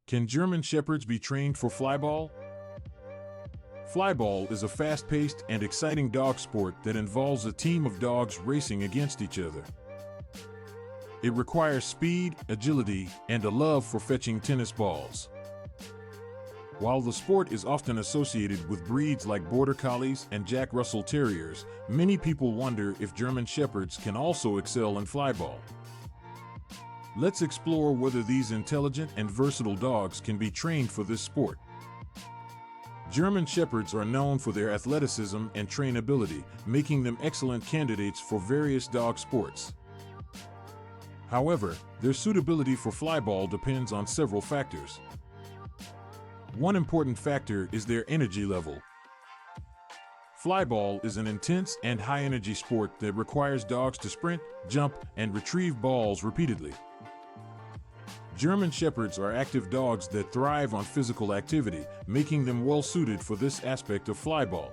Can German Shepherds be trained for flyball? Flyball is a fast-paced and exciting dog sport that involves a team of dogs racing against each other. It requires speed, agility, and a love for fetching tennis balls. While the sport is often associated with breeds like Border Collies and Jack Russell Terriers, many people wonder if German Shepherds can also excel in flyball. Let's explore whether these intelligent and versatile dogs can be trained for this sport. German Shepherds are known for their athleticism and trainability, making them excellent candidates for various dog sports. However, their suitability for flyball depends on several factors. One important factor is their energy level. Flyball is an intense and high-energy sport that requires dogs to sprint, jump, and retrieve balls repeatedly. German Shepherds are active dogs that thrive on physical activity, making them well-suited for this aspect of flyball.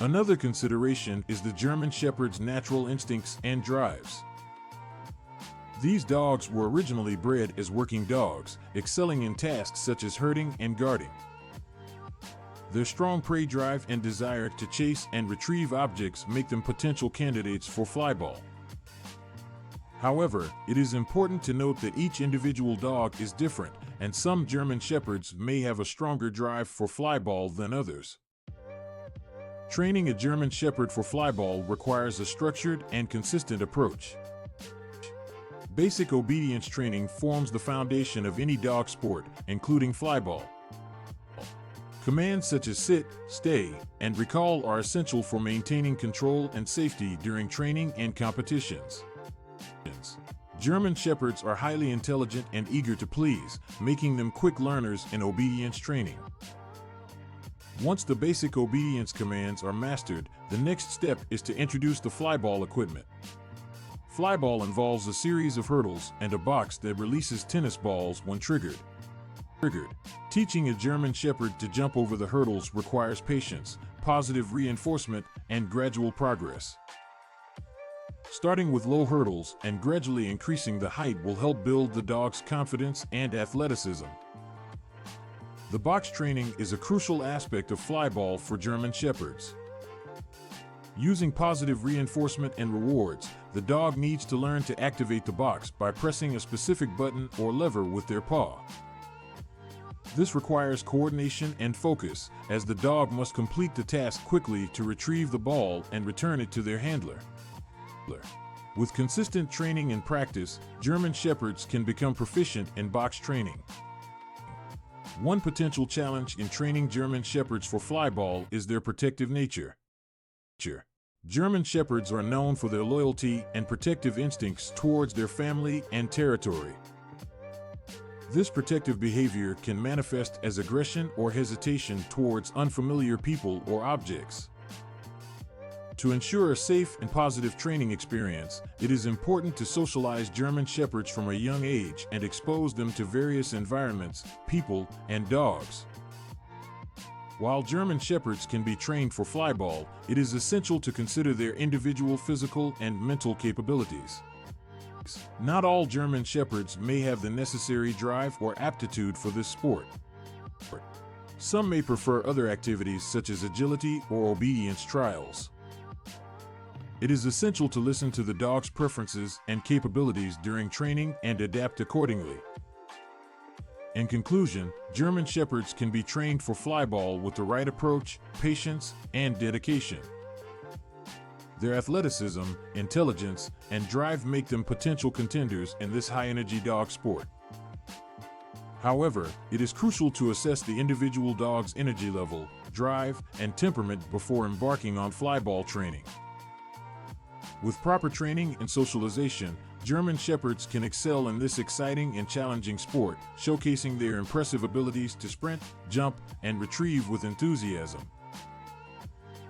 Another consideration is the German Shepherd's natural instincts and drives. These dogs were originally bred as working dogs, excelling in tasks such as herding and guarding. Their strong prey drive and desire to chase and retrieve objects make them potential candidates for flyball. However, it is important to note that each individual dog is different, and some German Shepherds may have a stronger drive for flyball than others. Training a German Shepherd for flyball requires a structured and consistent approach. Basic obedience training forms the foundation of any dog sport, including flyball. Commands such as sit, stay, and recall are essential for maintaining control and safety during training and competitions. German Shepherds are highly intelligent and eager to please, making them quick learners in obedience training. Once the basic obedience commands are mastered, the next step is to introduce the flyball equipment. Flyball involves a series of hurdles and a box that releases tennis balls when triggered. Teaching a German Shepherd to jump over the hurdles requires patience, positive reinforcement, and gradual progress. Starting with low hurdles and gradually increasing the height will help build the dog's confidence and athleticism. The box training is a crucial aspect of flyball for German Shepherds. Using positive reinforcement and rewards, the dog needs to learn to activate the box by pressing a specific button or lever with their paw. This requires coordination and focus, as the dog must complete the task quickly to retrieve the ball and return it to their handler. With consistent training and practice, German Shepherds can become proficient in box training. One potential challenge in training German Shepherds for flyball is their protective nature. German Shepherds are known for their loyalty and protective instincts towards their family and territory. This protective behavior can manifest as aggression or hesitation towards unfamiliar people or objects. To ensure a safe and positive training experience, it is important to socialize German Shepherds from a young age and expose them to various environments, people, and dogs. While German Shepherds can be trained for flyball, it is essential to consider their individual physical and mental capabilities. Not all German Shepherds may have the necessary drive or aptitude for this sport. Some may prefer other activities such as agility or obedience trials. It is essential to listen to the dog's preferences and capabilities during training and adapt accordingly. In conclusion, German Shepherds can be trained for flyball with the right approach, patience, and dedication. Their athleticism, intelligence, and drive make them potential contenders in this high-energy dog sport. However, it is crucial to assess the individual dog's energy level, drive, and temperament before embarking on flyball training. With proper training and socialization, German Shepherds can excel in this exciting and challenging sport, showcasing their impressive abilities to sprint, jump, and retrieve with enthusiasm.